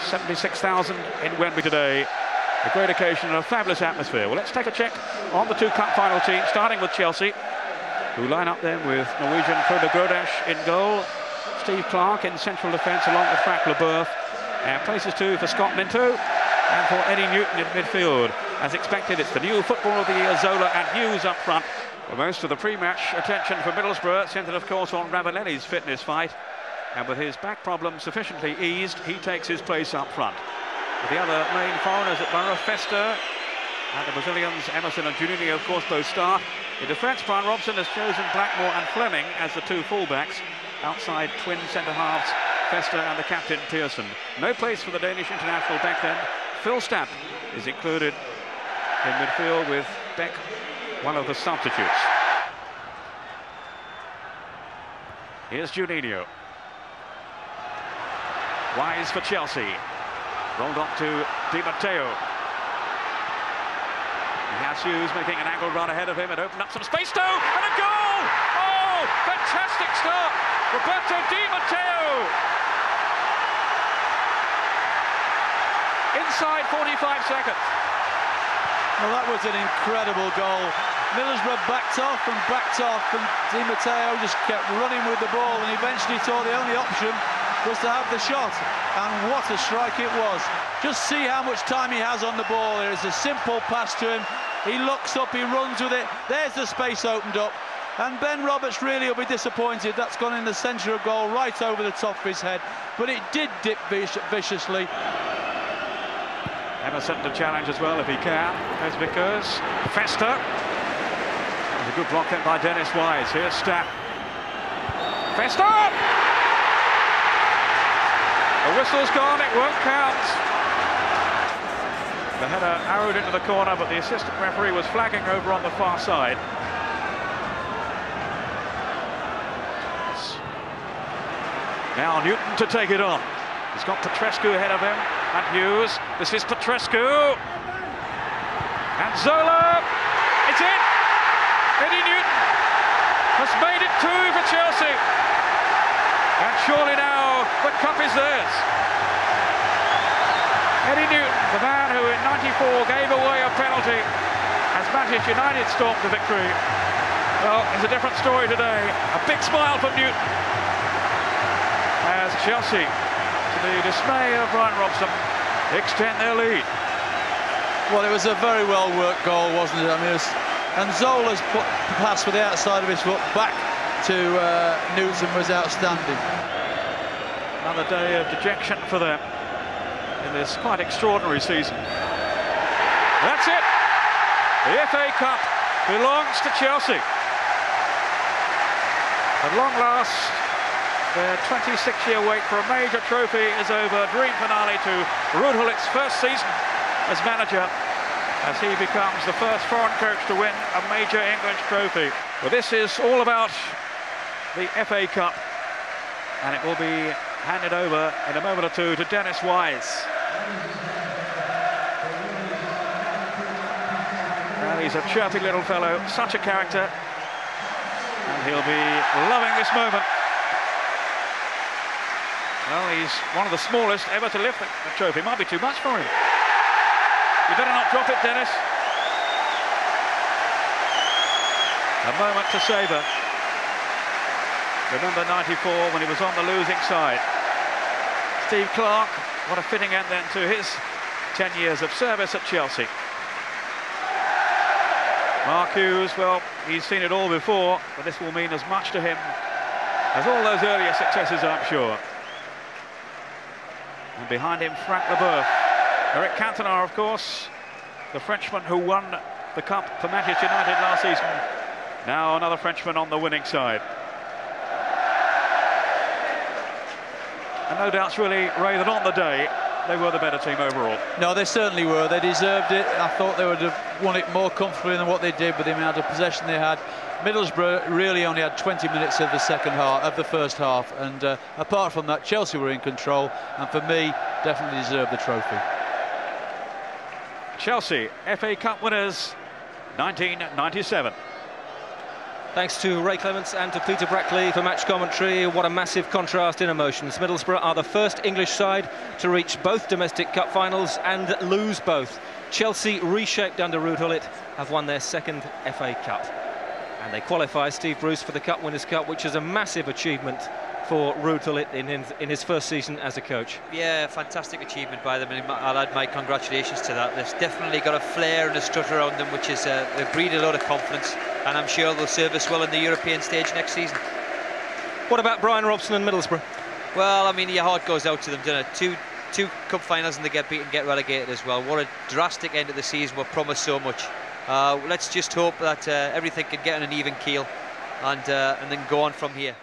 76,000 in Wembley today. A great occasion and a fabulous atmosphere. Well, let's take a check on the two cup final teams, starting with Chelsea, who line up then with Norwegian Frode Grodesh in goal, Steve Clarke in central defence along with Frank Leboeuf, and places two for Scott Minto and for Eddie Newton in midfield. As expected, it's the new Footballer of the Year Zola and Hughes up front. Well, most of the pre-match attention for Middlesbrough centred, of course, on Ravanelli's fitness fight, and with his back problem sufficiently eased, he takes his place up front. With the other main foreigners at Borough, Festa, and the Brazilians, Emerson and Juninho, of course, both start. In defence, Brian Robson has chosen Blackmore and Fleming as the two full-backs. Outside, twin centre-halves, Festa and the captain, Pearson. No place for the Danish international back then. Phil Stamp is included in midfield with Beck, one of the substitutes. Here's Juninho. Wise for Chelsea. Rolled up to Di Matteo. He has Hughes making an angle run ahead of him and opened up some space. And a goal! Oh, fantastic start! Roberto Di Matteo! Inside 45 seconds. Well, that was an incredible goal. Middlesbrough backed off, and Di Matteo just kept running with the ball, and eventually thought the only option was to have the shot, and what a strike it was. Just see how much time he has on the ball. There is a simple pass to him, he looks up, he runs with it, there's the space opened up, and Ben Roberts really will be disappointed. That's gone in the centre of goal, right over the top of his head, but it did dip viciously. Emerson to challenge as well if he can. There's Vickers. Festa. There's a good block then by Dennis Wise. Here's Stapp. Festa! The whistle's gone, it won't count. The header arrowed into the corner, but the assistant referee was flagging over on the far side. Now Newton to take it on. He's got Petrescu ahead of him, and Hughes. This is Petrescu. And Zola. It's in. Eddie Newton has made it 2 for Chelsea. And surely now the cup is theirs. Eddie Newton, the man who in '94 gave away a penalty as Manchester United stormed to victory. Well, it's a different story today. A big smile from Newton as Chelsea, to the dismay of Brian Robson, extend their lead. Well, it was a very well-worked goal, wasn't it? I mean, and Zola's pass with the outside of his foot back to Newton was outstanding. Another day of dejection for them in this quite extraordinary season. That's it. The FA Cup belongs to Chelsea. At long last, their 26-year wait for a major trophy is over. Dream finale to Ruud Gullit's first season as manager, as he becomes the first foreign coach to win a major English trophy. Well, this is all about the FA Cup, and it will be handed over in a moment or two to Dennis Wise. Well, he's a chirpy little fellow, such a character, and he'll be loving this moment. Well, he's one of the smallest ever to lift the trophy. Might be too much for him. You better not drop it, Dennis. A moment to savour. Remember '94 when he was on the losing side. Steve Clarke, what a fitting end then to his 10 years of service at Chelsea. Mark Hughes, well, he's seen it all before, but this will mean as much to him as all those earlier successes, I'm sure. And behind him, Frank Leboeuf. Eric Cantona, of course, the Frenchman who won the Cup for Manchester United last season. Now another Frenchman on the winning side. And no doubts really, Ray, that on the day, they were the better team overall. No, they certainly were. They deserved it. I thought they would have won it more comfortably than what they did with the amount of possession they had. Middlesbrough really only had 20 minutes of the first half, and apart from that, Chelsea were in control, and for me, definitely deserved the trophy. Chelsea, FA Cup winners, 1997. Thanks to Ray Clements and to Peter Brackley for match commentary. What a massive contrast in emotions. Middlesbrough are the first English side to reach both domestic cup finals and lose both. Chelsea, reshaped under Ruud Gullit, have won their second FA Cup. And they qualify Steve Bruce for the Cup Winners' Cup, which is a massive achievement for Ruud Gullit in his first season as a coach. Yeah, fantastic achievement by them, and I'll add my congratulations to that. They've definitely got a flair and a strut around them, which is they breed a lot of confidence, and I'm sure they'll serve us well in the European stage next season. What about Brian Robson and Middlesbrough? Well, I mean, your heart goes out to them, doesn't it? Two cup finals and they get beaten, get relegated as well. What a drastic end of the season. We're promised so much. Let's just hope that everything can get on an even keel and then go on from here.